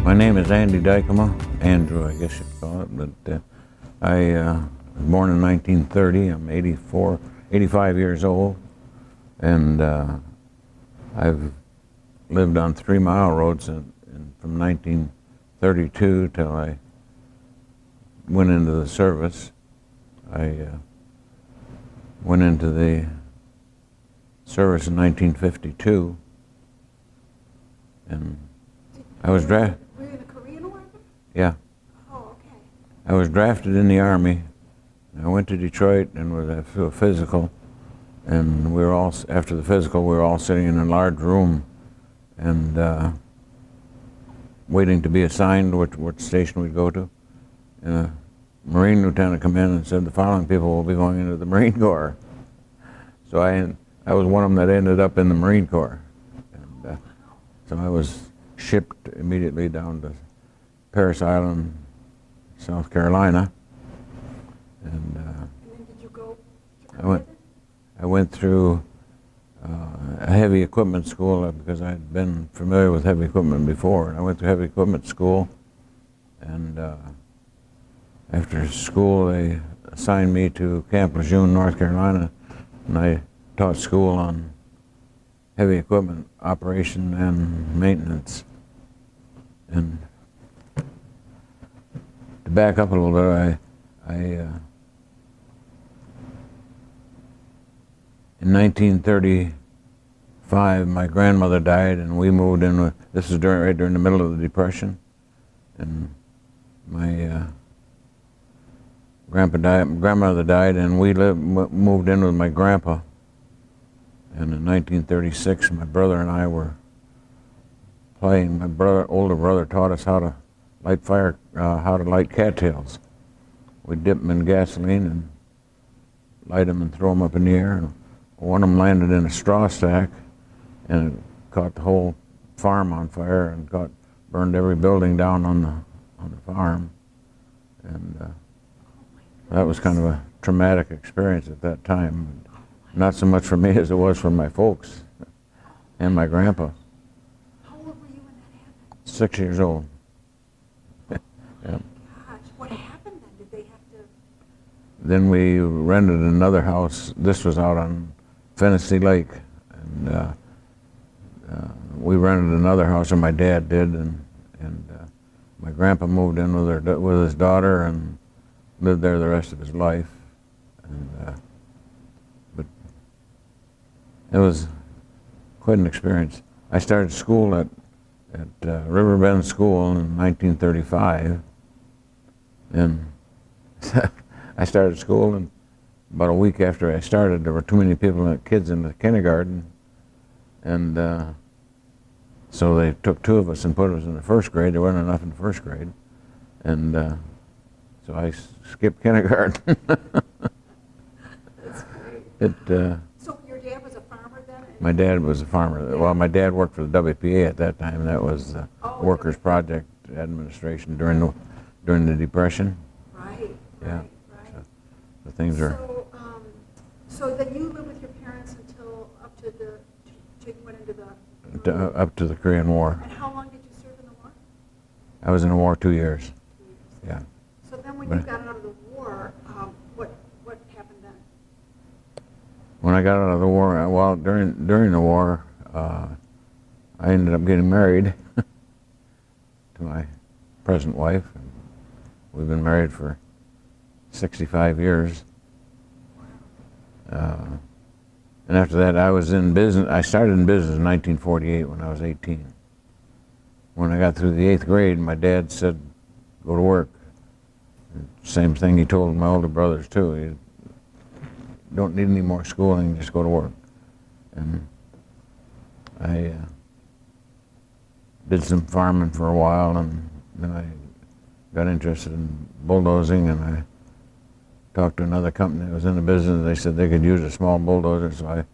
My name is Andy Dykema, Andrew I guess you'd call it, but I was born in 1930. I'm 85 years old, and I've lived on 3 Mile Road from 1932 till I went into the service. I went into the service in 1952, and I was drafted. Were you in the Korean War? Yeah. Oh, okay. I was drafted in the Army. I went to Detroit and was after a physical, and we were all, after the physical, we were all sitting in a large room and waiting to be assigned which station we'd go to. And a Marine lieutenant come in and said, the following people will be going into the Marine Corps. So I was one of them that ended up in the Marine Corps. And so I was shipped immediately down to Parris Island, South Carolina. And then did you go to I went through a heavy equipment school because I had been familiar with heavy equipment before. And I went to heavy equipment school, and after school they assigned me to Camp Lejeune, North Carolina, and I taught school on heavy equipment operation and maintenance. And to back up a little bit, in 1935, my grandmother died, and we moved in. This was right during the middle of the Depression, and my grandmother died, and we moved in with my grandpa. And in 1936, my brother and I were playing. My older brother taught us how to light cattails. We'd dip them in gasoline and light them and throw them up in the air. And one of them landed in a straw stack, and it caught the whole farm on fire and burned every building down on the farm. And that was kind of a traumatic experience at that time. Not so much for me as it was for my folks and my grandpa. How old were you when that happened? 6 years old. Yeah. Gosh, what happened then? Did they have to? Then we rented another house. This was out on Fennessy Lake, and we rented another house, or my dad did, and my grandpa moved in with his daughter and lived there the rest of his life. And but it was quite an experience. I started school at Riverbend School in 1935, and I started school, and about a week after I started, there were too many kids in the kindergarten, and so they took 2 of us and put us in the first grade. There wasn't enough in the first grade, and so I skipped kindergarten. That's great. So your dad was a farmer then? My dad was a farmer. Yeah. Well, my dad worked for the WPA at that time. That was Workers' WPA. Project Administration during the Depression. Right. Yeah. Right. So the things are. So then you lived with your parents until till you went into the. Up to the Korean War. And how long did you serve in the war? I was in the war 2 years. 2 years. Yeah. So then when you got out of the war, what happened then? When I got out of the war, during the war, I ended up getting married to my present wife. We've been married for 65 years. And after that, I was in business. I started in business in 1948 when I was 18. When I got through the 8th grade, my dad said, go to work. Same thing he told my older brothers too. You don't need any more schooling, just go to work. And I did some farming for a while, and then I got interested in bulldozing, and I talked to another company that was in the business. They said they could use a small bulldozer, so I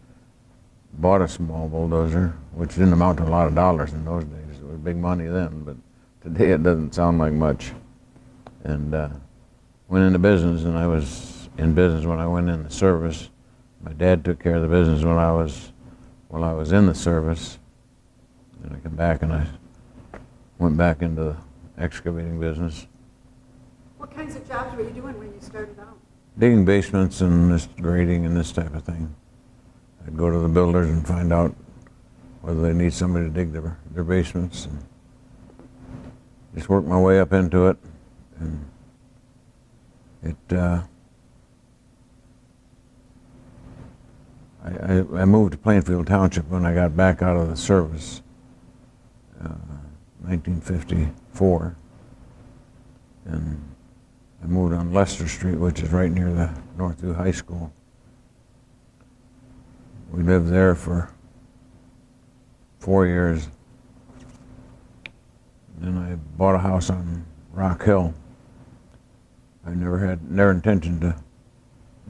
bought a small bulldozer, which didn't amount to a lot of dollars in those days. It was big money then, but today it doesn't sound like much. And went into business, and I was in business when I went in the service. My dad took care of the business while I was in the service. And I came back and I went back into the excavating business. What kinds of jobs were you doing when you started out? Digging basements and this grading and this type of thing. I'd go to the builders and find out whether they need somebody to dig their basements, and just work my way up into it. And I moved to Plainfield Township when I got back out of the service, 1954, and I moved on Lester Street, which is right near the Northview High School. We lived there for 4 years. Then I bought a house on Rockhill. I never intention to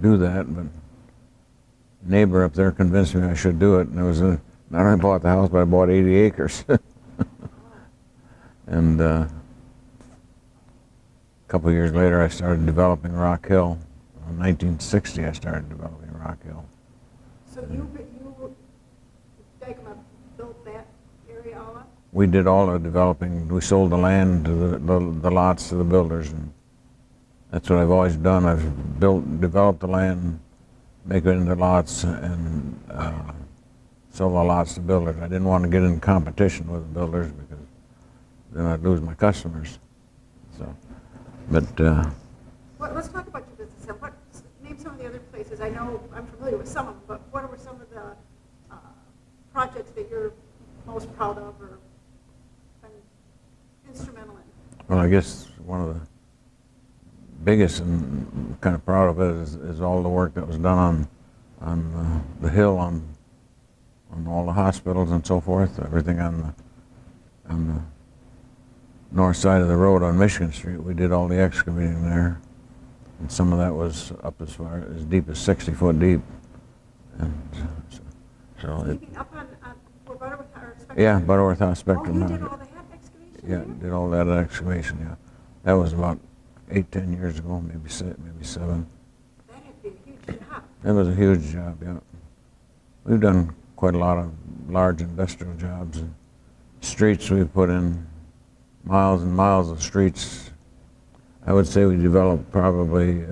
do that, but a neighbor up there convinced me I should do it, and it was not only bought the house, but I bought 80 acres. And a couple of years later, I started developing Rockhill. In 1960, I started developing Rockhill. So Dykema built that area all up? We did all the developing. We sold the land to the lots to the builders, and that's what I've always done. I've developed the land, make it into lots, and sell the lots to builders. I didn't want to get in competition with the builders because then I'd lose my customers. So, but Let's talk about your business. And name some of the other places. I know I'm familiar with some of them, but what are some of the projects that you're most proud of or been instrumental in? well, I guess one of the biggest and kind of proud of it is all the work that was done on the hill on all the hospitals and so forth. Everything on the north side of the road on Michigan Street. We did all the excavating there, and some of that was up as deep as 60 foot deep. And Speaking up on where Butterworth or Spectrum? yeah, Butterworth House Spectrum. Oh, you did all that excavation? Yeah, did all that excavation. Yeah, that was about 8-10 years ago, maybe 7. That had to be a huge job. That was a huge job. Yeah, we've done quite a lot of large industrial jobs. And streets, we put in miles and miles of streets. I would say we developed probably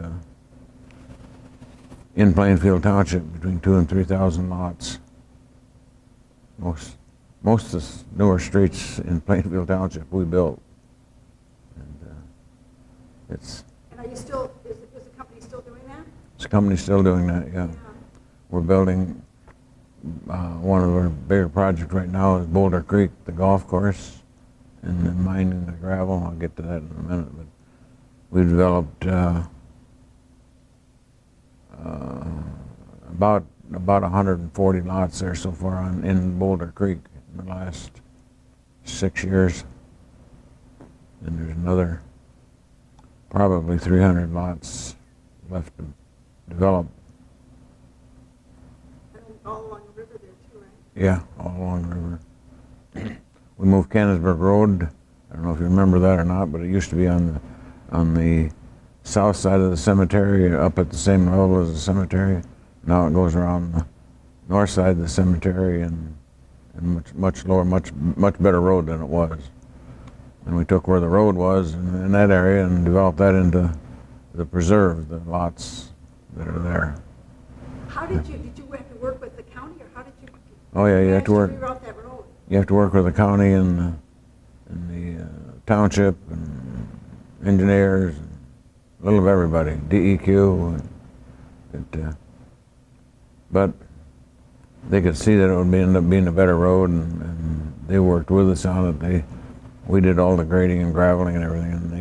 in Plainfield Township between 2,000 and 3,000 lots. Most of the newer streets in Plainfield Township we built. And it's. And are you still? Is the company still doing that? The company's still doing that. Yeah. We're building. One of our bigger projects right now is Boulder Creek, the golf course, and then mining the gravel. I'll get to that in a minute. But we developed about 140 lots there so far in Boulder Creek in the last 6 years. And there's another probably 300 lots left to develop. And all along the river there too, right? Yeah, all along the river. We moved Canonsburg Road. I don't know if you remember that or not, but it used to be on the south side of the cemetery, up at the same level as the cemetery. Now it goes around the north side of the cemetery and much lower, much better road than it was. And we took where the road was in that area and developed that into the preserve, the lots that are there. How did you have to work with the county, or how did you? Oh yeah, you have to work. Reroute that road? You have to work with the county and the township and engineers, and a little of everybody, DEQ. But they could see that it would end up being a better road, and they worked with us on it. We did all the grading and graveling and everything, and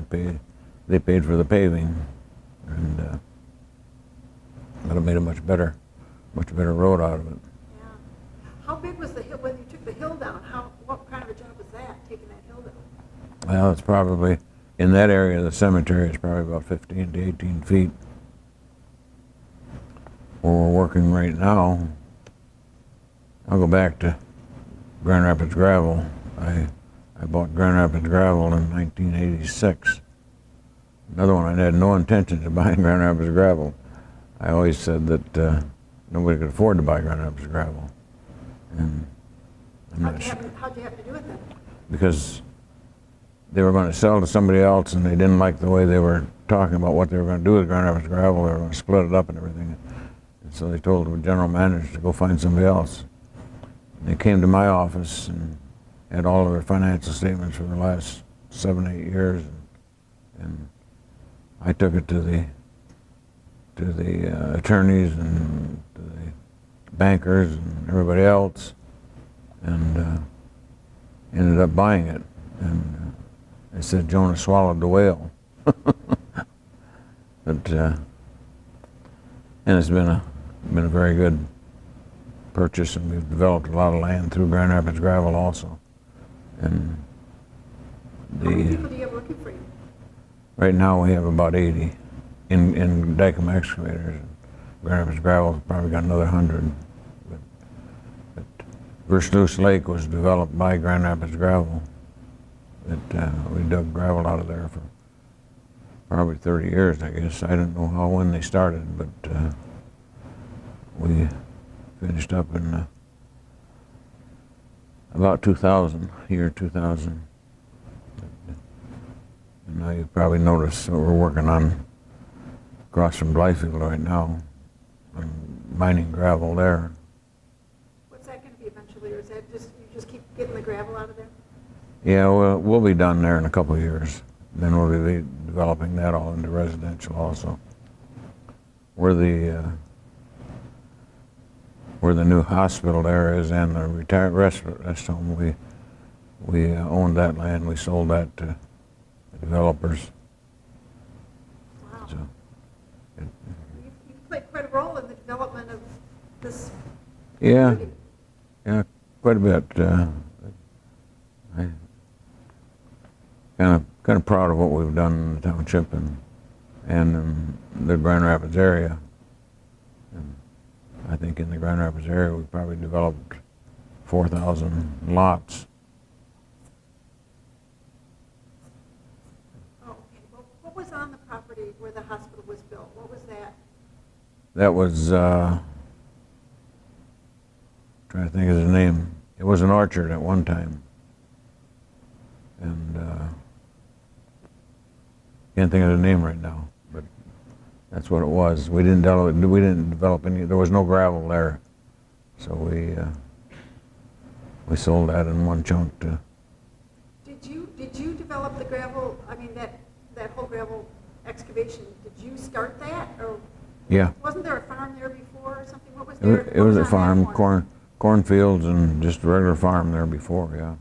they paid for the paving, and but it made a much better road out of it. Yeah. How big was the hill when you took the hill down? What kind of a job was that, taking that hill down? Well, it's probably in that area of the cemetery. It's probably about 15 to 18 feet. Where we're working right now, I'll go back to Grand Rapids Gravel. I bought Grand Rapids Gravel in 1986. Another one, I had no intention of buying Grand Rapids Gravel. I always said that nobody could afford to buy Grand Rapids Gravel. And I'm not sure. How'd you have to do it then? Because they were going to sell to somebody else, and they didn't like the way they were talking about what they were going to do with Grand Rapids Gravel. They were going to split it up and everything. And so they told the general manager to go find somebody else. And they came to my office and had all of their financial statements for the last 7, 8 years, and I took it to the attorneys and to the bankers and everybody else, and ended up buying it. And they said Jonah swallowed the whale. But and it's been a very good purchase, and we've developed a lot of land through Grand Rapids Gravel also. And how many people do you have working for you? Right now we have about 80 in Dykema Excavators. Grand Rapids Gravel's probably got another 100. But Versloosh Lake was developed by Grand Rapids Gravel. We dug gravel out of there for probably 30 years, I guess. I don't know when they started, but we finished up in about 2000, year 2000. And now you probably noticed what we're working on across from Plainfield right now, on mining gravel there. What's that going to be eventually, or is that just, you just keep getting the gravel out of there? Yeah, we'll be done there in a couple of years. Then we'll be developing that all into residential also. Where the new hospital there is and the retired rest home, we owned that land. We sold that to the developers. Wow. So You've played quite a role in the development of this yeah, community. yeah, quite a bit. I kind of proud of what we've done in the township and in the Grand Rapids area. And I think in the Grand Rapids area we probably developed 4,000 lots. Oh, okay. Well, what was on the property where the hospital was built? What was that? That was trying to think of his name. It was an orchard at one time, and can't think of the name right now. But that's what it was. We didn't develop any. There was no gravel there, so we sold that in one chunk to. Did you develop the gravel? I mean, that whole gravel excavation. Did you start that, or Yeah. wasn't there a farm there before or something? What was there? It was a on that farm, corner? cornfields, and just a regular farm there before. Yeah.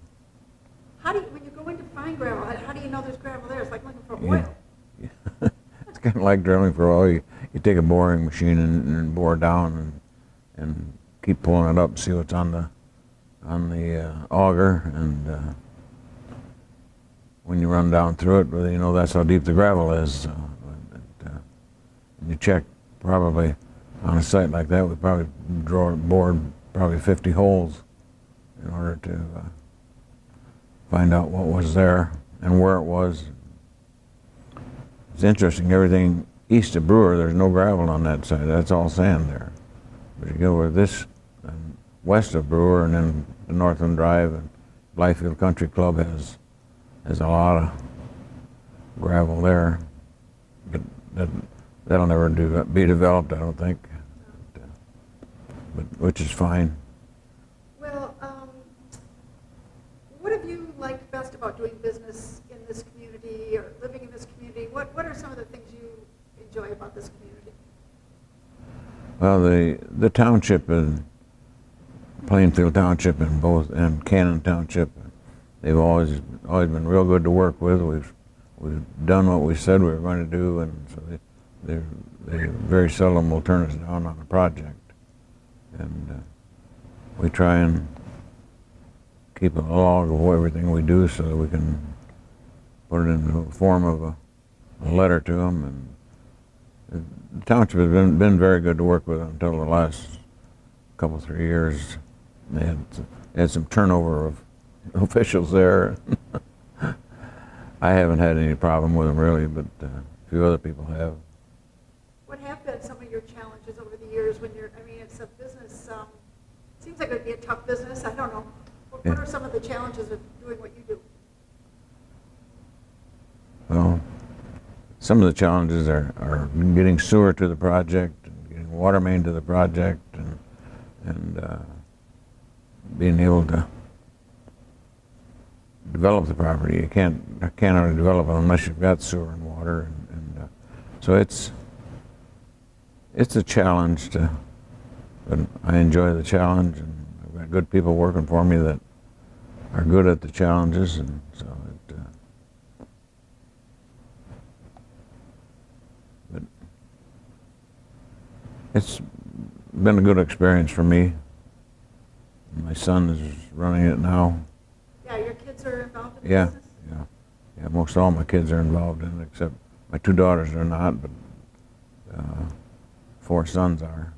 How do you, when you go in to find gravel, how do you know there's gravel there? It's like looking for Yeah. oil. It's kind of like drilling for oil. You take a boring machine and bore down and keep pulling it up, see what's on the auger, and when you run down through it, well, you know that's how deep the gravel is. And you check probably on a site like that, we probably bored probably 50 holes in order to find out what was there and where it was. It's interesting, everything east of Brewer, there's no gravel on that side. That's all sand there. But you go over this, west of Brewer, and then the Northland Drive and Plainfield Country Club has a lot of gravel there. But that'll never be developed, I don't think. But which is fine. Well, what have you liked best about doing business in this community or living in this community? What are some of the things you enjoy about this community? Well, the township and Plainfield Township and Cannon Township, they've always been real good to work with. We've done what we said we were going to do, and so they very seldom will turn us down on a project. And we try and keep a log of everything we do so that we can put it in the form of a letter to them. And the township has been very good to work with until the last couple, 3 years. They had some turnover of officials there. I haven't had any problem with them really, but a few other people have. What have been some of your challenges over the years when you're, I mean, it's a business, seems like it would be a tough business, I don't know. What Yeah. are some of the challenges of doing what you do? some of the challenges are getting sewer to the project, and getting water main to the project, and being able to develop the property. You can't hardly develop it unless you've got sewer and water, and so it's a challenge but I enjoy the challenge, and I've got good people working for me that are good at the challenges, and so but it's been a good experience for me. My son is running it now. Yeah, your kids are involved in the Yeah, business? yeah. Most all my kids are involved in it, except my 2 daughters are not, but 4 sons are.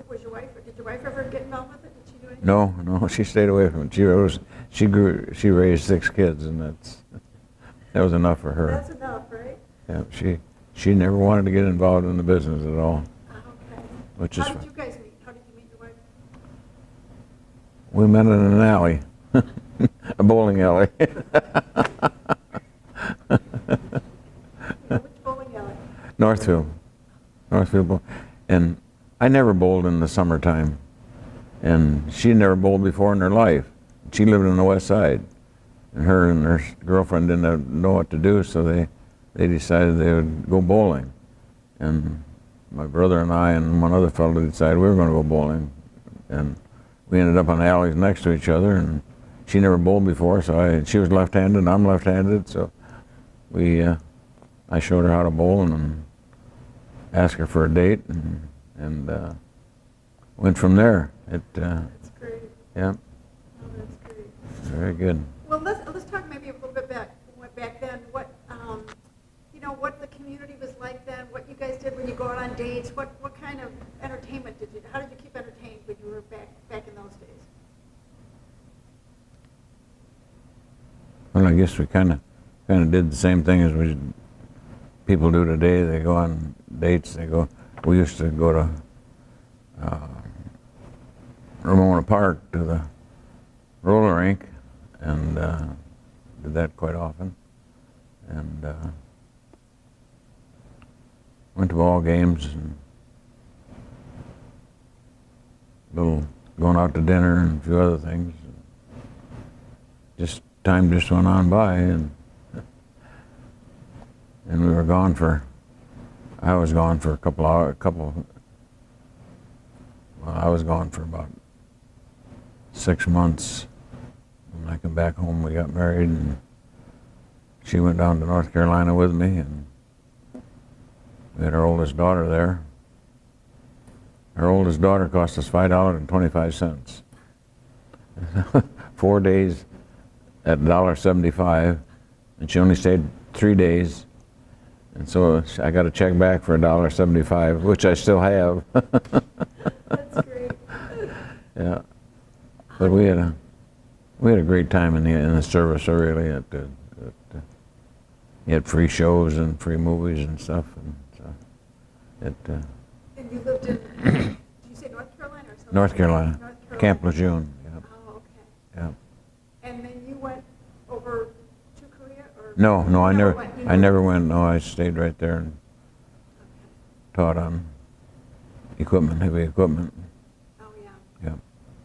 Was your wife, or did your wife ever get involved with it? Did she do anything? No, she stayed away from it. She raised 6 kids, and that was enough for her. That's enough, right? Yeah, she never wanted to get involved in the business at all, Okay. which is How did you guys meet? How did you meet your wife? we met in an alley, a bowling alley. Yeah, which bowling alley? Northfield Bowl. And I never bowled in the summertime, and she never bowled before in her life. She lived on the west side, and her girlfriend didn't know what to do, so they decided they would go bowling. And my brother and I and one other fellow decided we were going to go bowling, and we ended up on alleys next to each other, and she never bowled before, so she was left-handed and I'm left-handed, so I showed her how to bowl and asked her for a date, and went from there. That's great. Yeah, Oh, that's great. very good. Well, let's talk maybe a little bit back then. What what the community was like then. What you guys did when you go out on dates. What kind of entertainment did you? How did you keep entertained when you were back in those days? Well, I guess we kind of did the same thing as people do today. They go on dates. We used to go to Ramona Park to the roller rink, and did that quite often. And went to ball games and going out to dinner and a few other things. Time just went on by, and we were gone I was gone for I was gone for about 6 months. When I came back home, we got married, and she went down to North Carolina with me, and we had our oldest daughter there. Our oldest daughter cost us $5.25. 4 days at $1.75, and she only stayed 3 days, and so I got a check back for $1.75, which I still have. That's great. Yeah, but we had a great time in the service. Really, you had free shows and free movies and stuff, and so And you lived in, did you say North Carolina or something? North Carolina, North Carolina. Camp Lejeune. Yeah, Oh, okay. yeah. And then you went over to Korea, or? No, I You never, went, you I never went. No, I stayed right there and taught on heavy equipment. Oh, yeah. Yeah.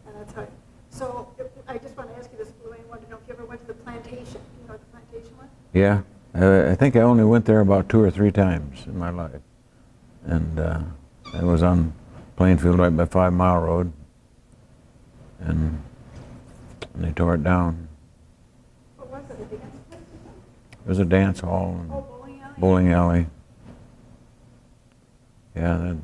And that's how, so I just want to ask you this, Blue, I wanted to know if you ever went to the plantation. You know what the plantation was? Yeah, I think I only went there about 2 or 3 times in my life, and it was on Plainfield, right by 5 Mile Road, and they tore it down. What was it, a dance place or something? It was a dance hall and Oh, bowling alley? bowling alley. Yeah,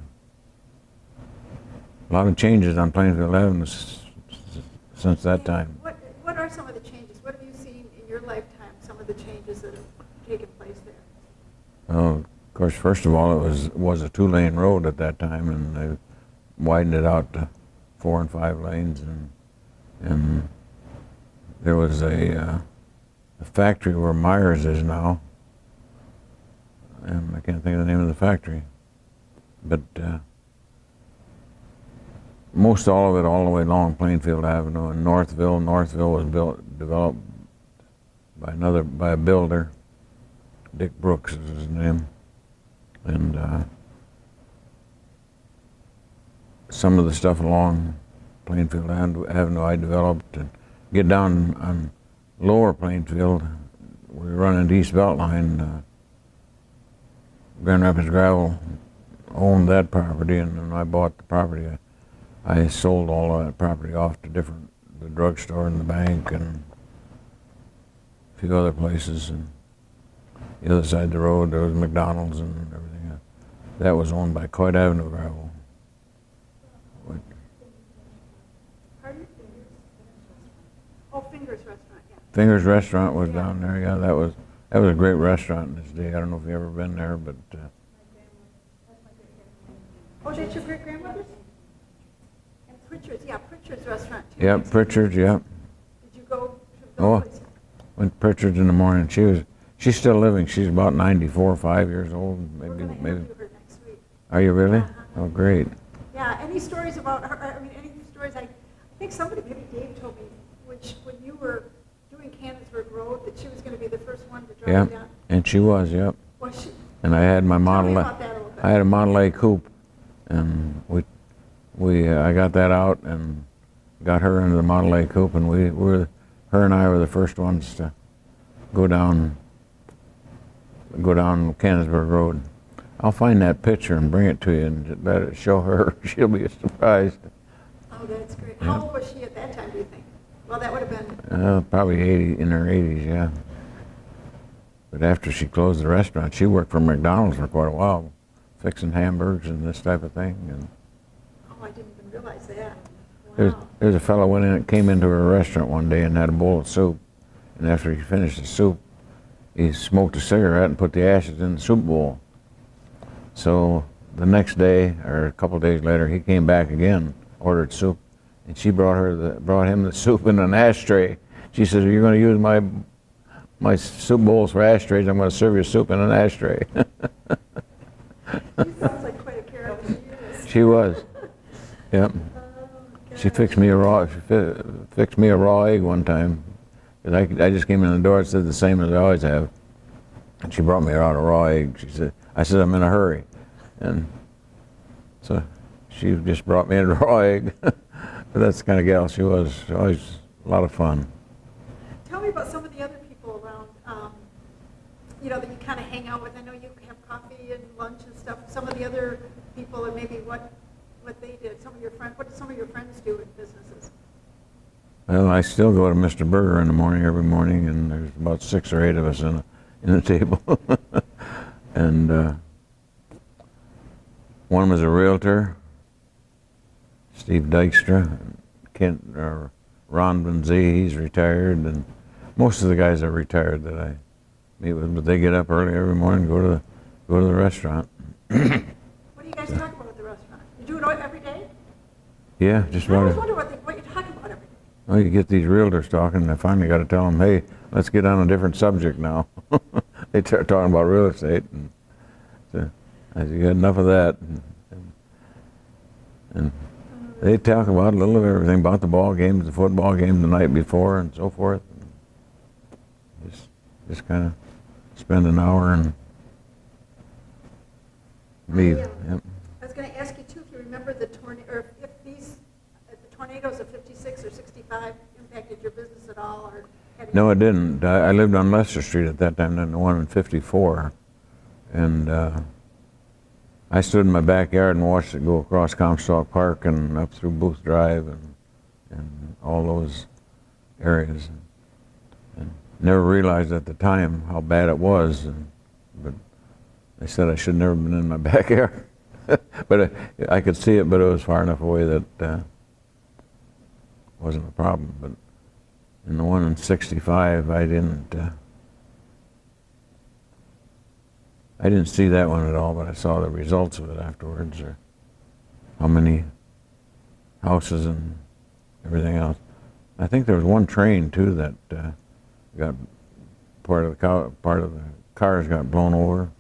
a lot of changes on Plainfield Avenue since that time. What are some of the changes? What have you seen in your lifetime, some of the changes that have taken place there? Well, of course, first of all, it was a 2-lane road at that time, and they widened it out to 4 and 5 lanes, and there was a factory where Myers is now, and I can't think of the name of the factory, but most all of it all the way along Plainfield Avenue. And Northville was developed by a builder, Dick Brooks is his name. And some of the stuff along Plainfield Avenue I developed, and get down on lower Plainfield, we run into East Beltline. Grand Rapids Gravel owned that property, and when I bought the property, I sold all of that property off to the drugstore and the bank and a few other places. And the other side of the road, there was McDonald's and everything. That was owned by Coit Avenue Gravel. Pardon? Oh, Fingers Restaurant, yeah. Fingers Restaurant was down there. Yeah, that was a great restaurant in its day. I don't know if you've ever been there, but Oh, that's your great grandmother's? And Pritchard's, yeah, Pritchard's Restaurant too. yeah, Pritchard's. Yeah, Did you go to Oh. those places? went to Pritchard's in the morning. She's still living. She's about 94, 5 years old, We're maybe. going to interview her next week. Are you really? Uh-huh. Oh, great. Yeah, any stories about her? I mean, any stories? I think somebody, maybe Dave, told me when you were doing Canonsburg Road that she was going to be the first one to drive Yeah, you down. and she was. Yep. Was she? And I had my Tell me Model. about that a little bit. I had a Model A coupe, and I got that out and got her into the Model A coupe, and her and I were the first ones to go down Canonsburg Road. I'll find that picture and bring it to you and let it show her. She'll be surprised. Oh, that's great. Yeah. How old was she at that time, do you think? Well, that would have been, Probably 80, in her 80s, yeah. But after she closed the restaurant, she worked for McDonald's for quite a while, fixing hamburgers and this type of thing. And oh, I didn't even realize that. there's, Wow. there's a fellow came into her restaurant one day and had a bowl of soup. And after he finished the soup, he smoked a cigarette and put the ashes in the soup bowl. So the next day, or a couple of days later, he came back again, ordered soup, and she brought him the soup in an ashtray. She said, "You're going to use my soup bowls for ashtrays. I'm going to serve you soup in an ashtray." She sounds like quite a character. She was. Yep. She fixed me a raw egg one time. 'Cause I just came in the door and said the same as I always have. And she brought me out a raw egg. I said, "I'm in a hurry." And so she just brought me a raw egg. But that's the kind of gal she was. Always a lot of fun. Tell me about some of the other people around, that you kind of hang out with. I know you have coffee and lunch and stuff. Some of the other people, and maybe what they did. Some of your friends. What did some of your friends do in businesses? Well, I still go to Mr. Burger in the morning every morning, and there's about 6 or 8 of us in the table. And one was a realtor, Steve Dykstra, Ron Benzie, he's retired, and most of the guys are retired that I meet with, but they get up early every morning, go to the restaurant. What do you guys talk about at the restaurant? You do it every day? Yeah, just I always about. wonder what you talk about every day. Well, you get these realtors talking, and I finally got to tell them, "Hey, let's get on a different subject now." They start talking about real estate, and so I said, "You got enough of that." And they talk about a little of everything, about the ball games, the football game the night before, and so forth. And just kind of spend an hour and leave. Yeah. Yep. I was going to ask you too if you remember the tornado, or if the tornadoes of '56 or '65 impacted your business at all, or had No, it didn't. I lived on Leicester Street at that time, then the one in '54, and I stood in my backyard and watched it go across Comstock Park and up through Booth Drive and all those areas, and never realized at the time how bad it was. But they said I should never have been in my backyard, but I could see it, but it was far enough away that wasn't a problem. But in the one in '65, I didn't see that one at all, but I saw the results of it afterwards, or how many houses and everything else. I think there was one train too that got part of the cars got blown over.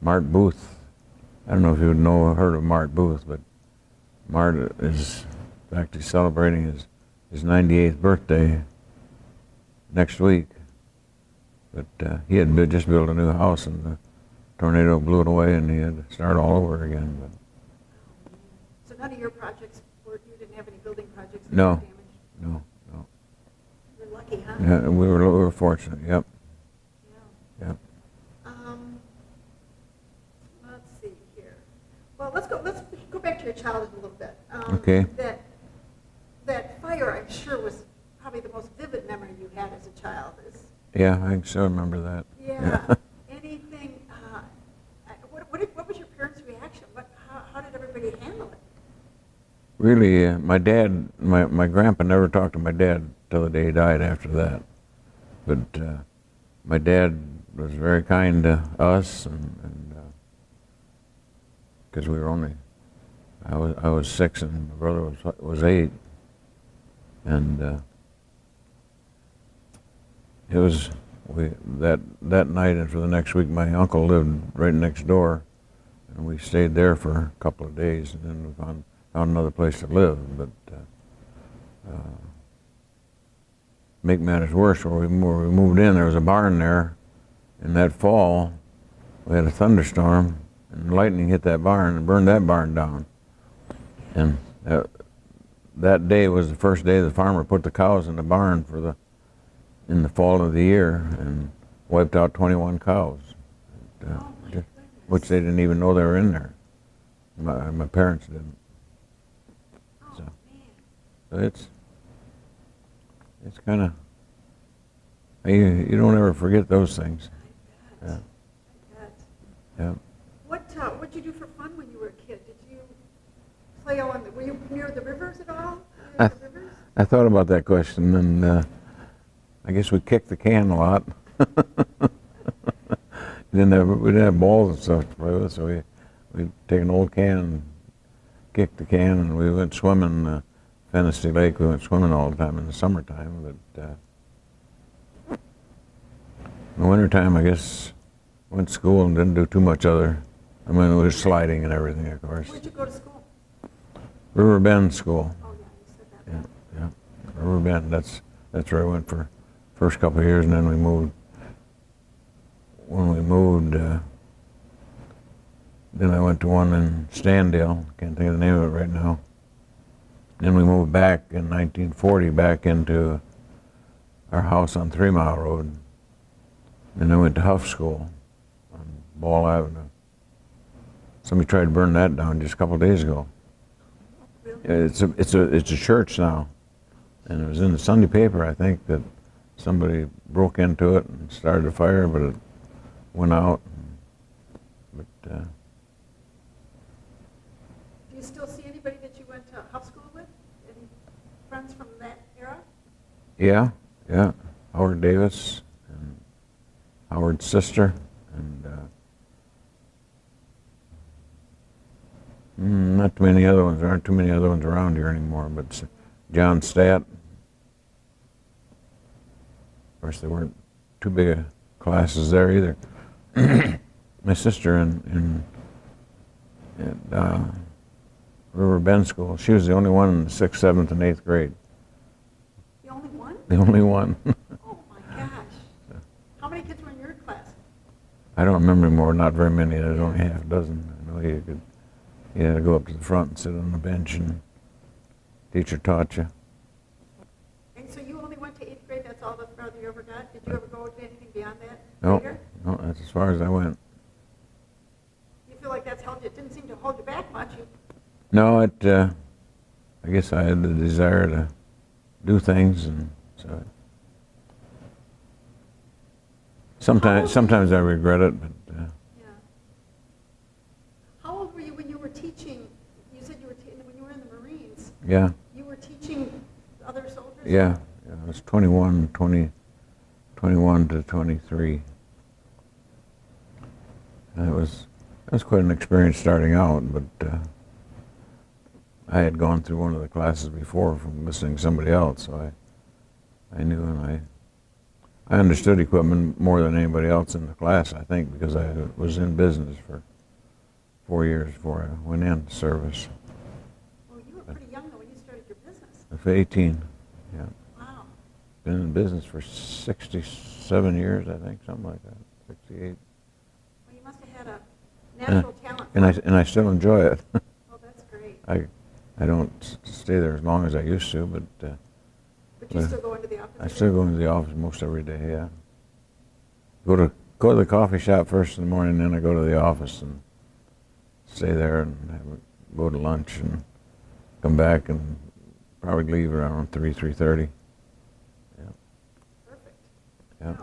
Mart Booth, I don't know if you would heard of Mart Booth, but Mart is actually celebrating his 98th birthday next week. But he had just built a new house, and the tornado blew it away, and he had to start all over again. But So none of your projects, you didn't have any building projects that no, were damaged? no, no. You're lucky, huh? Yeah, we were fortunate. Yep, Yeah. yep. Let's see here. Well, let's go back to your childhood a little bit. Okay. That fire, I'm sure, was probably the most vivid memory you had as a child. Yeah, I can still remember that. Yeah. Anything, what was your parents' reaction? How did everybody handle it? Really, my dad, my grandpa never talked to my dad till the day he died after that. But my dad was very kind to us, and because we were only, I was 6 and my brother was 8, and it was that night and for the next week. My uncle lived right next door, and we stayed there for a couple of days, and then we found another place to live. But make matters worse, where we moved in, there was a barn there, and that fall we had a thunderstorm, and lightning hit that barn and burned that barn down. And that day was the first day the farmer put the cows in the barn in the fall of the year, and wiped out 21 cows, which they didn't even know they were in there. My parents didn't. Oh, So, man. so it's kind of, you don't ever forget those things. I bet. Yeah. I bet. Yeah. What'd you do for fun when you were a kid? Did you play were you near the rivers at all? I, The rivers? I thought about that question, and I guess we kicked the can a lot. we didn't have balls and stuff to play with, so we'd take an old can and kick the can, and we went swimming. Tennessee Lake, we went swimming all the time in the summertime, but in the wintertime, I guess, went to school and didn't do too much other. I mean, it was sliding and everything, of course. Where'd you go to school? River Bend School. Oh, yeah, you said that. Yeah, yeah. River Bend, that's where I went for first couple of years, and then we moved. When we moved, then I went to one in Standale, can't think of the name of it right now. Then we moved back in 1940 back into our house on 3 Mile Road. Then I went to Huff School on Ball Avenue. Somebody tried to burn that down just a couple of days ago. Really? It's a church now, and it was in the Sunday paper, I think, that somebody broke into it and started a fire, but it went out. But Do you still see anybody that you went to Huff School with? Any friends from that era? yeah, Howard Davis and Howard's sister, and not too many other ones. There aren't too many other ones around here anymore, but John Statt. Of course, there weren't too big of classes there either. My sister in River Bend School, she was the only one in the 6th, 7th, and 8th grade. The only one? The only one. Oh, my gosh. How many kids were in your class? I don't remember anymore, not very many. There's only half a dozen. I know you had to go up to the front and sit on the bench, and teacher taught you. And so you only went to 8th grade, that's all the further you ever got? Did you ever go to anything beyond that No, later? no, that's as far as I went. You feel like that's held you, it didn't seem to hold you back much. No, I guess I had the desire to do things, and so sometimes I regret it, but Yeah. How old were you when you were teaching? You said you were when you were in the Marines. yeah, You were teaching other soldiers? yeah, I was 21 to 23. And it was quite an experience starting out, but I had gone through one of the classes before from listening to somebody else, so I knew, and I understood equipment more than anybody else in the class, I think, because I was in business for 4 years before I went into service. Well, you were pretty young though when you started your business. I was 18, yeah. Wow. been in business for 67 years, I think, something like that, 68. Well, you must have had a natural talent. And I still enjoy it. Oh, that's great. I don't stay there as long as I used to, but But you still go into the office? I still go into the office most every day, yeah. Go to the coffee shop first in the morning, then I go to the office and stay there and go to lunch and come back and probably leave around 3:30. Yeah. Perfect. Yeah.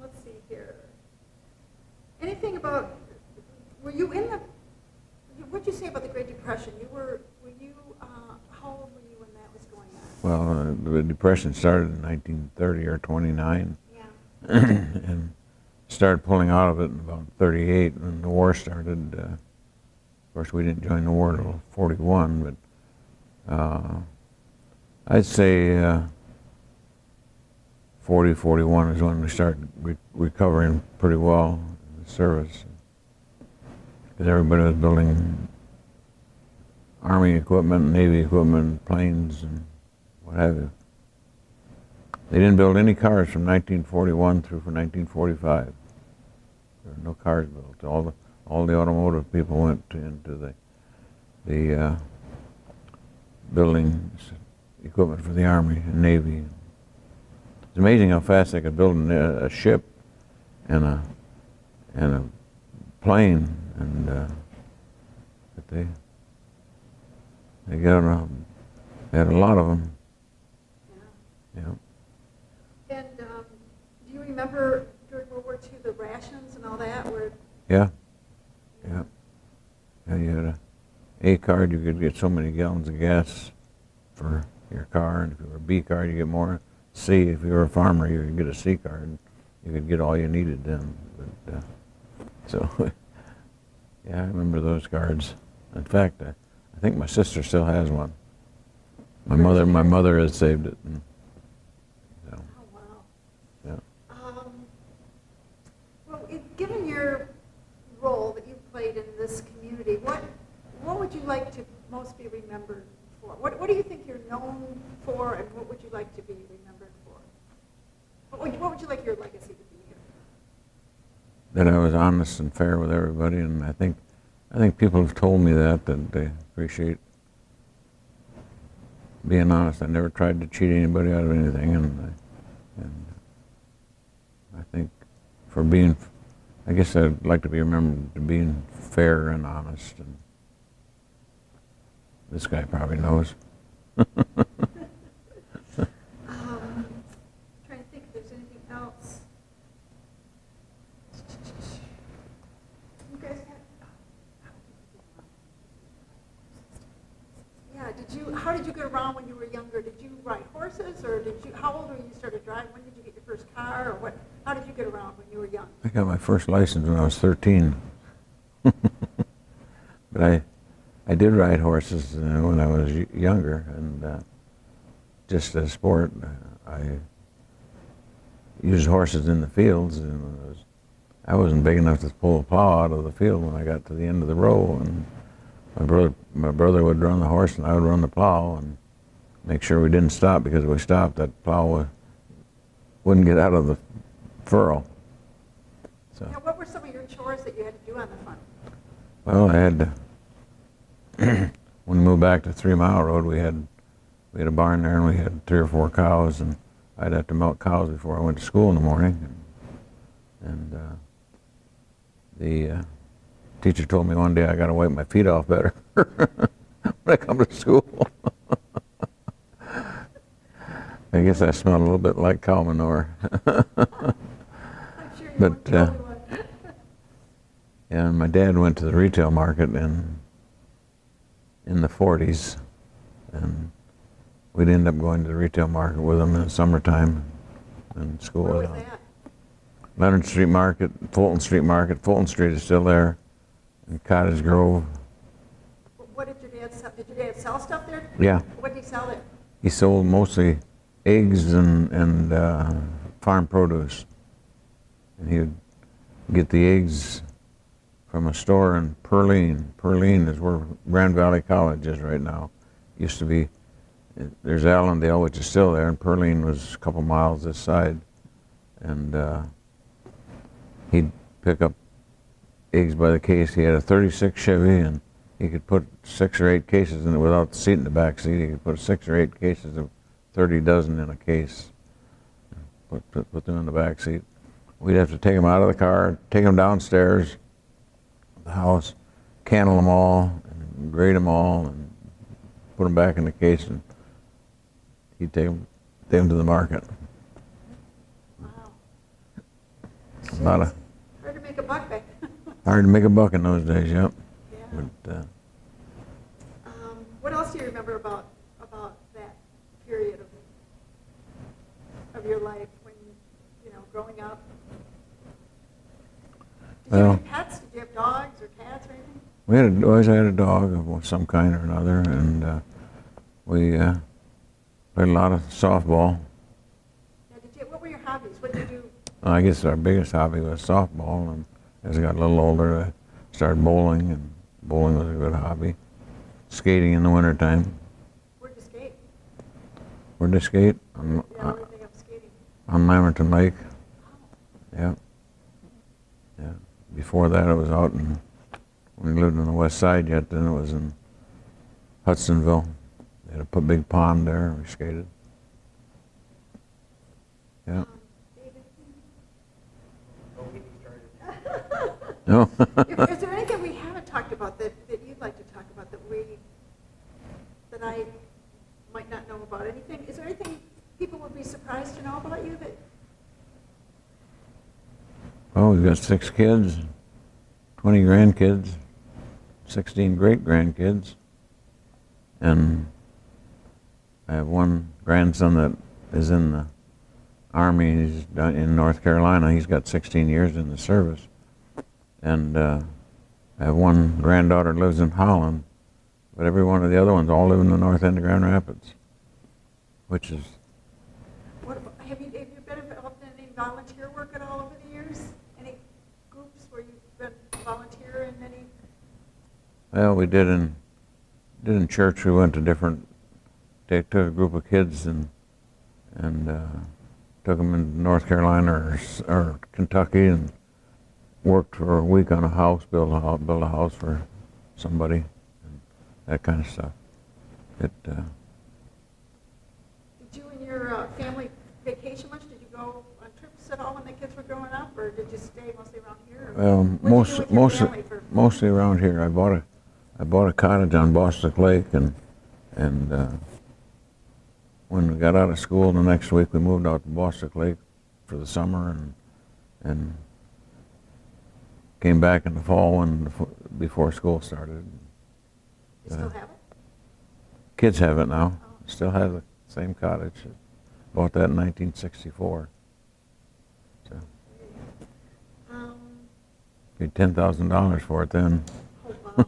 Let's see here. Anything about, were you in the, what'd you say about the Great Depression? How old were you when that was going on? Well, the Depression started in 1930 or 29. Yeah. And started pulling out of it in about 38 when the war started. Of course, we didn't join the war until 41, but I'd say 40, 41 is when we started recovering pretty well in the service. Because everybody was building Army equipment, Navy equipment, planes, and what have you. They didn't build any cars from 1941 through 1945. There were no cars built. All the automotive people went into the building equipment for the Army and Navy. It's amazing how fast they could build a ship and a plane, and but they had a lot of them. Yeah. Yeah. And do you remember during World War II the rations and all that? Yeah. Yeah. Yeah, you had A card, you could get so many gallons of gas for your car, and if you were a B card, you get more. C, if you were a farmer, you could get a C card. You could get all you needed then. But, so, yeah, I remember those cards. In fact, I think my sister still has one. My mother has saved it. And, so, Oh, wow. yeah. Well, given your role that you played in this community, what would you like to most be remembered for? What do you think you're known for, and what would you like to be remembered for? What would you like your legacy to be here? That I was honest and fair with everybody, and I think people have told me that they appreciate being honest. I never tried to cheat anybody out of anything, and I think for being, I guess I'd like to be remembered to being fair and honest, and this guy probably knows. Trying to think if there's anything else. You guys how did you get around when you were younger? Did you ride horses, or how old were you started driving? When did you get your first car, or how did you get around when you were young? I got my first license when I was 13. But I did ride horses when I was younger, and just as a sport. I used horses in the fields, and I wasn't big enough to pull a plow out of the field when I got to the end of the row, and my brother would run the horse and I would run the plow and make sure we didn't stop, because if we stopped, that plow wouldn't get out of the furrow. So. Now, what were some of your chores that you had to do on the farm? Well, I had to, when we moved back to 3 Mile Road, we had a barn there, and we had 3 or 4 cows, and I'd have to milk cows before I went to school in the morning. And the teacher told me one day I got to wipe my feet off better when I come to school. I guess I smelled a little bit like cow manure. I'm sure you weren't the only one. And my dad went to the retail market in the 40s, and we'd end up going to the retail market with him in the summertime, and school Where was was on. that? Leonard Street Market, Fulton Street Market. Fulton Street is still there, and Cottage Grove. What did your dad sell? Did your dad sell stuff there? Yeah, What did he sell there? he sold mostly eggs and farm produce, and he would get the eggs from a store in Pearline. Pearline is where Grand Valley College is right now. Used to be there's Allendale, which is still there, and Pearline was a couple miles this side. And he'd pick up eggs by the case. He had a 36 Chevy, and he could put 6 or 8 cases in it without the seat in the back seat. He could put 6 or 8 cases of 30 dozen in a case, put them in the back seat. We'd have to take them out of the car, take them downstairs, the house, candle them all, and grade them all, and put them back in the case, and he'd take them to the market. Wow. Hard to make a buck back. Hard to make a buck in those days, yep. Yeah. But, what else do you remember about that period of your life when, growing up? Did you have any pets? Did you have dogs or cats or anything? we always had a dog of some kind or another, and we played a lot of softball. Yeah, what were your hobbies? What did you do? I guess our biggest hobby was softball, and as I got a little older, I started bowling, and bowling was a good hobby. Skating in the wintertime. Where'd you skate? Where'd I skate? Where did they have skating? On Lamerton Lake. Oh. Yeah. Yeah. Before that, it was out in, when we lived on the west side yet, then it was in Hudsonville. They had a big pond there, and we skated. Yeah. David? No. Is there anything we haven't talked about that you'd like to talk about that I might not know about? Anything? Is there anything people would be surprised to know about you that? Well, we've got 6 kids, 20 grandkids, 16 great-grandkids, and I have one grandson that is in the Army. He's in North Carolina. He's got 16 years in the service. And I have one granddaughter who lives in Holland, but every one of the other ones all live in the north end of Grand Rapids, which is... Have you been involved in any volunteer work at all over the years? Any groups where you've been volunteer in any? Well, we did in church. We went to different... They took a group of kids and took them in North Carolina or Kentucky and worked for a week on a house, build a house for somebody, and that kind of stuff. Did you and your family vacation much? Did you go on trips at all when the kids were growing up, or did you stay mostly around here? Well, mostly around here. I bought a cottage on Bostic Lake, and when we got out of school the next week, we moved out to Bostic Lake for the summer, and came back in the fall before school started. You still have it? Kids have it now. Oh. Still have the same cottage. Bought that in 1964. So paid $10,000 for it then. Oh, wow.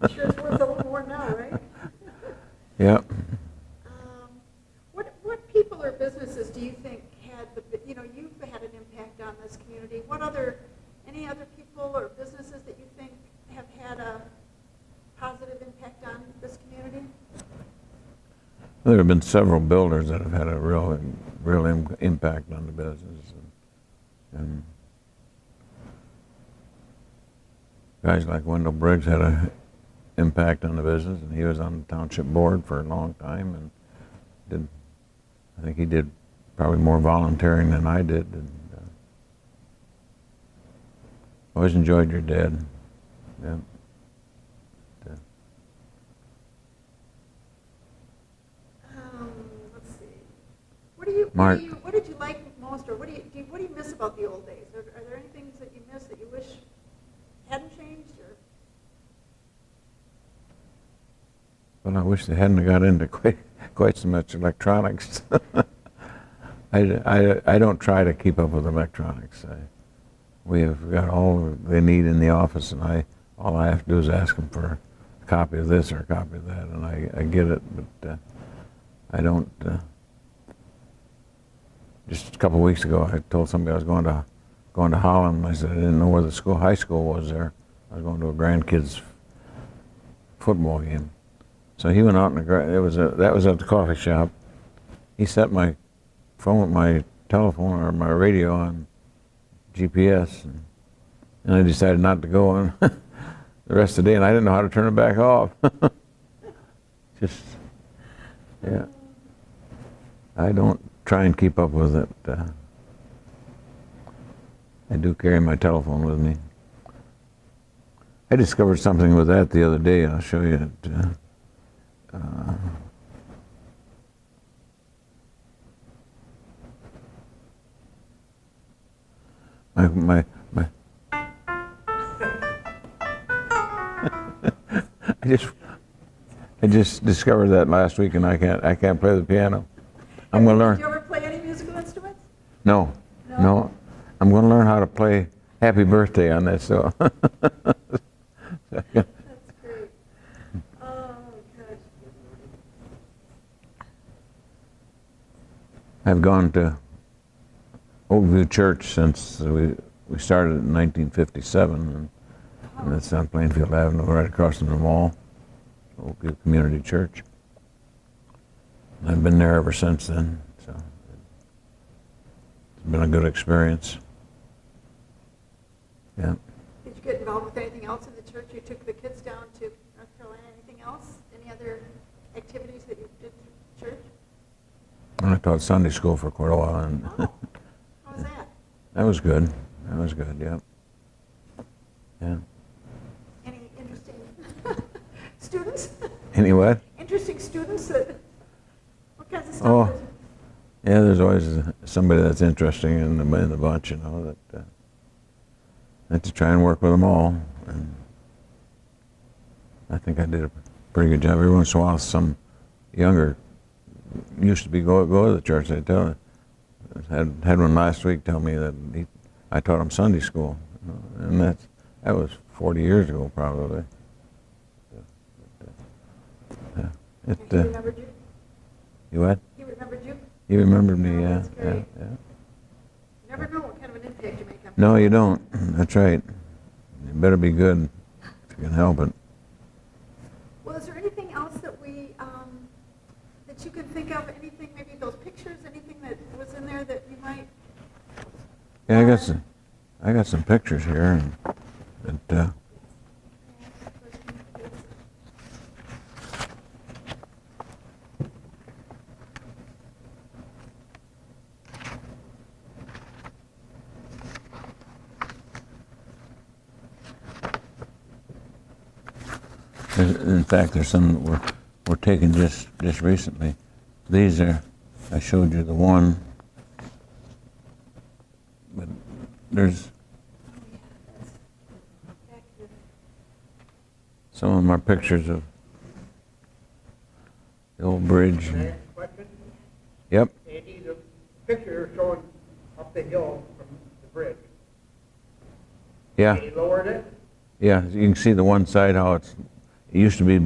I'm sure it's worth a little more now, right? Yep. What people or businesses do you think had you've had an impact on this community? Any other people or businesses that you think have had a positive impact on this community? There have been several builders that have had a real impact on the business, and guys like Wendell Briggs had an impact on the business, and he was on the township board for a long time, and I think he did probably more volunteering than I did. And always enjoyed your dad. Yeah. Let's see. What did you like most, or what do you miss about the old days? Are there any things that you miss that you wish hadn't changed? Or? Well, I wish they hadn't got into quite so much electronics. I don't try to keep up with electronics. We have got all they need in the office, and all I have to do is ask them for a copy of this or a copy of that, and I get it. But I don't. Just a couple of weeks ago, I told somebody I was going to Holland. I said I didn't know where the high school was there. I was going to a grandkids' football game. So he went out in the grass. That was at the coffee shop. He set my phone, my telephone or my radio on GPS, and I decided not to go on the rest of the day, and I didn't know how to turn it back off. Just, yeah. I don't try and keep up with it. I do carry my telephone with me. I discovered something with that the other day. I'll show you it. My I just discovered that last week, and I can't play the piano. I'm going to learn. Did you ever play any musical instruments? No. I'm going to learn how to play Happy Birthday on this. So. That's great. Oh, gosh. I've gone to Oakview Church since we started in 1957, and it's on Plainfield Avenue, right across from the mall, Oakview Community Church. I've been there ever since then, so it's been a good experience. Yeah. Did you get involved with anything else in the church? You took the kids down to North Carolina. Anything else? Any other activities that you did through church? I taught Sunday school for quite a while, and Oh, how was that? that was good. That was good. Yeah. Yeah. Any interesting students? Any what? Interesting students that, what kinds of stuff? Oh, yeah. There's always somebody that's interesting in the bunch, you know. That I have to try and work with them all, and I think I did a pretty good job. Every once in a while, some younger used to be go to the church. They tell. Had one last week tell me that I taught him Sunday school, you know, and that was 40 years ago probably. And he remembered you? You what? He remembered you? He remembered me, Oh, yeah, that's great. yeah. You never know what kind of an impact you make on No, you don't. That's right. You better be good if you can help it. Well, is there anything else that that you can think of? Anything, maybe those pictures, anything that was in there that you might? Yeah, I got some pictures here, and that in fact, there's some that were taken just recently. These are, I showed you the one, but there's some of them are pictures of the old bridge. Can I ask a question? Yep. Andy, the picture showing up the hill from the bridge. Yeah. He lowered it? Yeah. You can see the one side how it used to be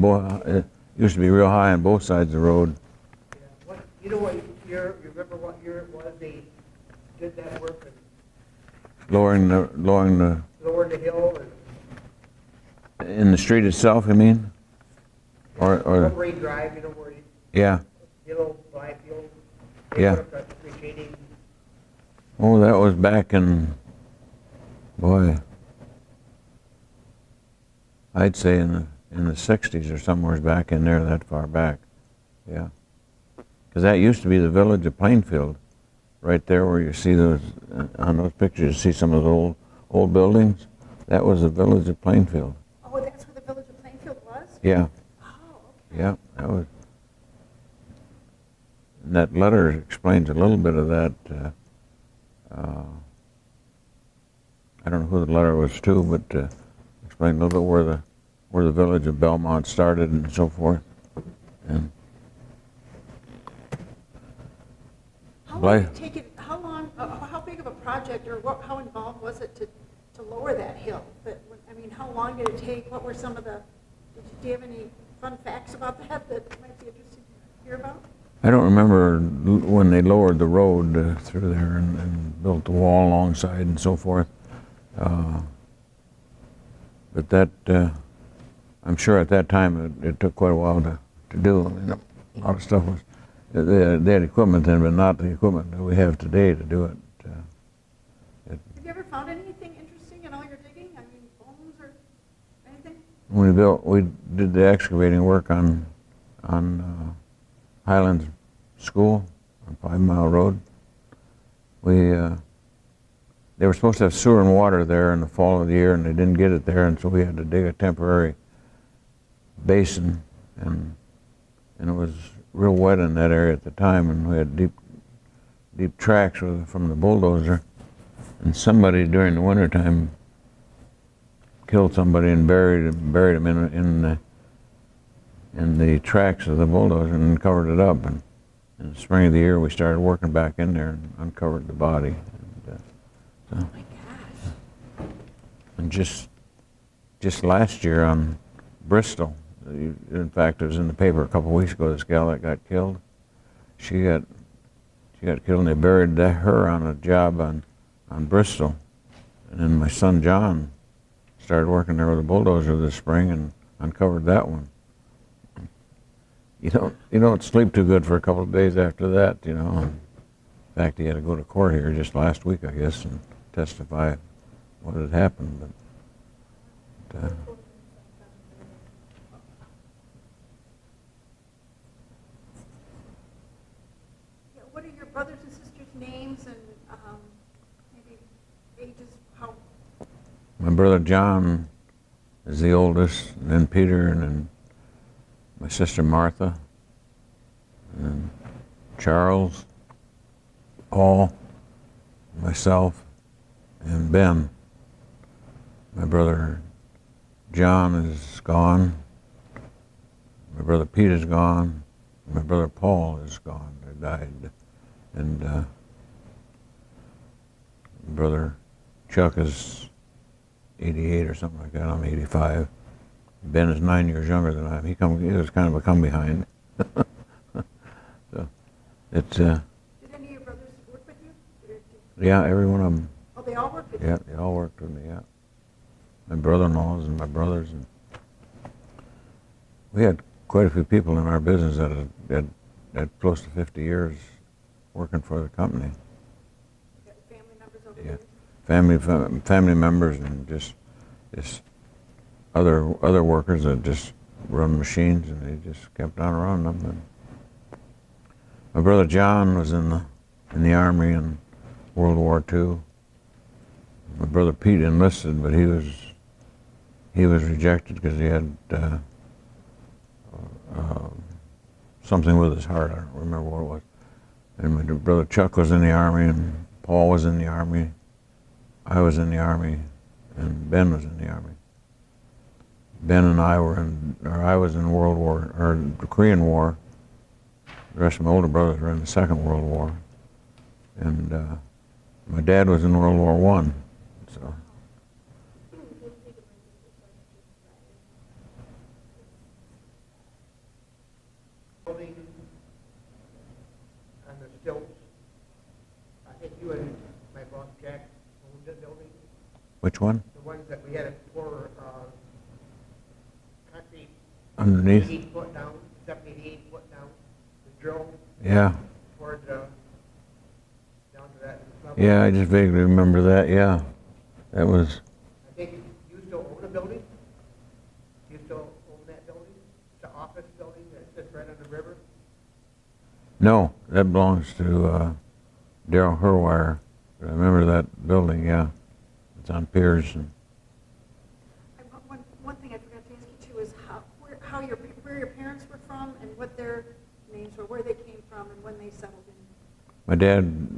real high on both sides of the road. Yeah. What, you know what year, you remember what year it was they did that work and Lowering the lowered the hill and in the street itself, you mean? Or Upgrade Drive, you know where you, yeah. Yellow Byfield? Yeah. They put up that retaining, Oh, that was back in, boy, I'd say in the 60s or somewhere back in there, that far back. Yeah. Because that used to be the village of Plainfield, right there where you see those, on those pictures, you see some of those old buildings. That was the village of Plainfield. Oh, that's where the village of Plainfield was? Yeah. Oh, okay. Yeah, that was. And that letter explains a little bit of that. I don't know who the letter was to, but explained a little bit where the village of Belmont started and so forth. And How long Bly- did it take it, how big of a project or how involved was it to lower that hill? I mean, how long did it take? What were some of the, do you have any fun facts about that might be interesting to hear about? I don't remember when they lowered the road through there and built the wall alongside and so forth. But that, I'm sure at that time it took quite a while to to do. A lot of stuff was, they had equipment then, but not the equipment that we have today to do it. Have you ever found anything interesting in all your digging? I mean, bones or anything? When we did the excavating work on Highlands School on 5 Mile Road. They were supposed to have sewer and water there in the fall of the year, and they didn't get it there, and so we had to dig a temporary basin, and it was real wet in that area at the time, and we had deep tracks from the bulldozer, and somebody during the wintertime killed somebody and buried him in the tracks of the bulldozer and covered it up. And in the spring of the year, we started working back in there and uncovered the body. Oh my gosh. And just last year on Bristol, in fact, it was in the paper a couple of weeks ago, this gal that got killed. She got killed, and they buried her on a job on Bristol. And then my son John started working there with a bulldozer this spring and uncovered that one. You don't sleep too good for a couple of days after that, you know. In fact, he had to go to court here just last week, I guess, and testify what had happened. But what are your brothers and sisters' names and maybe ages? How? my brother John is the oldest, and then Peter, and then my sister Martha, and then Charles, Paul, myself, and Ben. My brother John is gone. My brother Pete is gone. My brother Paul is gone. They died. And my brother Chuck is 88 or something like that. I'm 85. Ben is 9 years younger than I am. He was kind of a come behind. So it's Did any of your brothers work with you? yeah, every one of them. Oh, they all worked with you? Yeah, they all worked with me. Yeah, my brother-in-laws and my brothers, and we had quite a few people in our business that had close to 50 years working for the company. You got family members over Yeah, there? family members, and just other workers that just run machines, and they just kept on running them. And my brother John was in the Army in World War II. My brother Pete enlisted, but he was rejected because he had something with his heart. I don't remember what it was. And my brother Chuck was in the Army, and Paul was in the Army. I was in the Army, and Ben was in the Army. Ben and I I was in the Korean War. The rest of my older brothers were in the Second World War. And my dad was in World War I, so. Building on the stilts. I think you and my boss Jack owned that building. Which one? The ones that we had to pour concrete Underneath? 8 foot down, 78 foot down, the drill Yeah. poured down to that level. Yeah, I just vaguely remember that, yeah. That was, I think you still own a building? You still own that building? It's an office building that sits right on the river? no, that belongs to Darryl Herwire. I remember that building, yeah. It's on piers. And One thing I forgot to ask you too is where your parents were from and what their names were, where they came from and when they settled in. my dad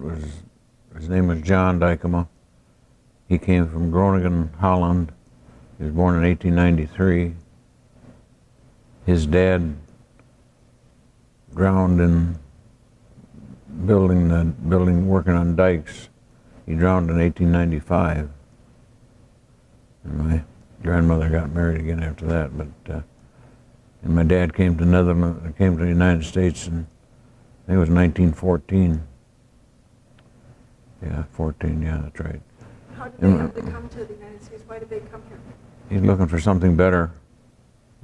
his name was John Dykema. He came from Groningen, Holland. He was born in 1893. His dad drowned in working on dikes. He drowned in 1895. And my grandmother got married again after that. But and my dad came to the United States in, I think it was 1914. Yeah, 14. Yeah, that's right. How did they have to come to the United States? Why did they come here? He's looking for something better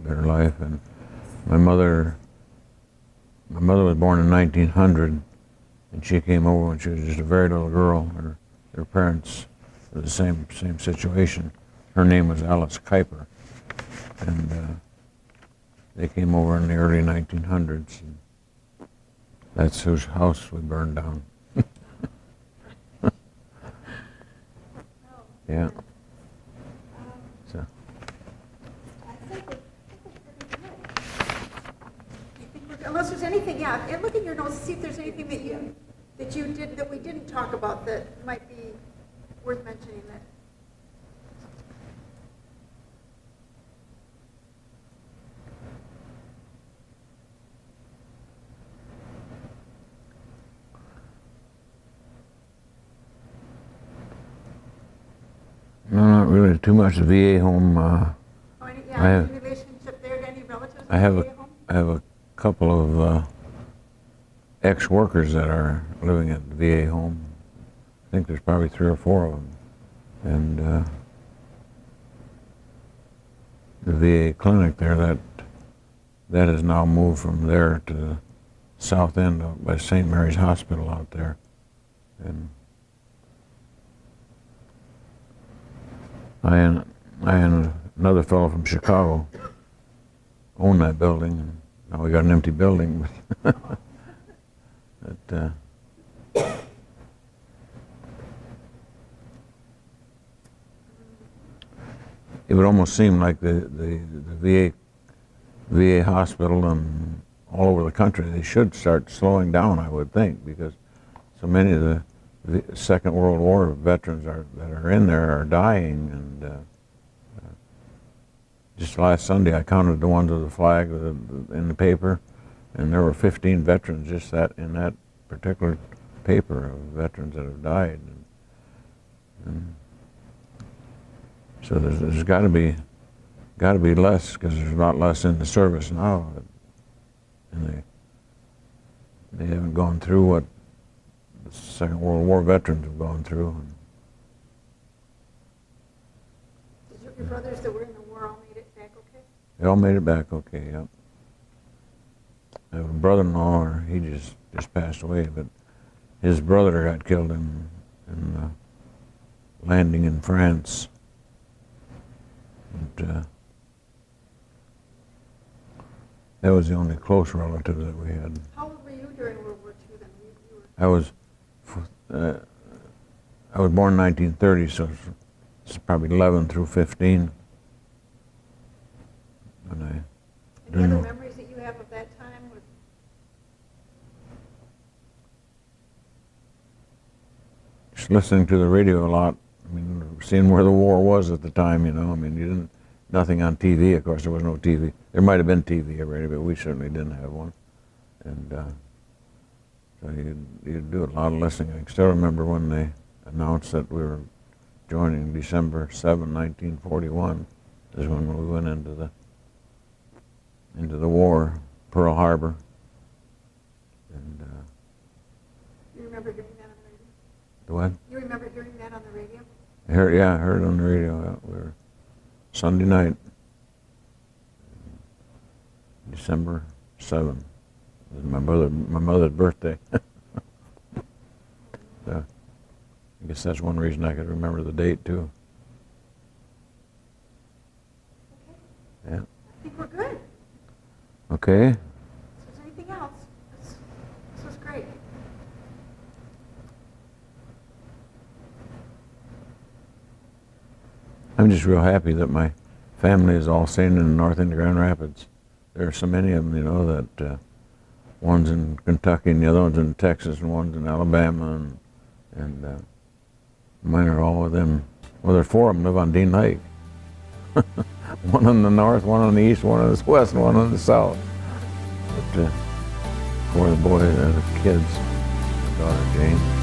life. And my mother my mother was born in 1900, and she came over when she was just a very little girl. Her parents were the same situation. Her name was Alice Kuiper, and they came over in the early 1900s. And that's whose house we burned down. Yeah. So. Unless there's anything, yeah, and look at your notes, see if there's anything that you did, that we didn't talk about that might be worth mentioning that. No, not really too much. The VA home. Any relationship there to any relatives? I have a couple of ex-workers that are living at the VA home. I think there's probably 3 or 4 of them, and the VA clinic there that has now moved from there to the south end by St. Mary's Hospital out there, and I and another fellow from Chicago own that building, and now we got an empty building. But it would almost seem like the VA hospital and all over the country, they should start slowing down, I would think, because so many of the Second World War veterans that are in there are dying, and just last Sunday I counted the ones with the flag in the paper, and there were 15 veterans just in that particular paper of veterans that have died. And so there's got to be less, because there's a lot less in the service now, and they haven't gone through what the Second World War veterans have gone through. Did your brothers that were in the war all made it back okay? They all made it back okay, yep. I have a brother-in-law, he just passed away, but his brother got killed in landing in France. And, that was the only close relative that we had. How old were you during World War II then? You were... I was born in 1930, so it's probably 11 through 15. Any other memories that you have of that time? Just listening to the radio a lot. I mean, seeing where the war was at the time, you know. I mean, nothing on TV, of course, there was no TV. There might have been TV already, but we certainly didn't have one. And so you'd do a lot of listening. I can still remember when they announced that we were joining December 7, 1941, is when we went into the war, Pearl Harbor. And You remember hearing that on the radio? the what? You remember hearing that on the radio? I heard it on the radio. Yeah, we were Sunday night, December 7. It was my mother's birthday. So I guess that's one reason I could remember the date too. Okay. Yeah. I think we're good. Okay. Is there anything else? This was great. I'm just real happy that my family is all staying in North End of Grand Rapids. There are so many of them, you know, that one's in Kentucky and the other one's in Texas and one's in Alabama, and mine are all within, well, there's 4 of them live on Dean Lake. One in the north, one on the east, one on the west, and one on the south. But 4 of the boys, the kids, my daughter Jane.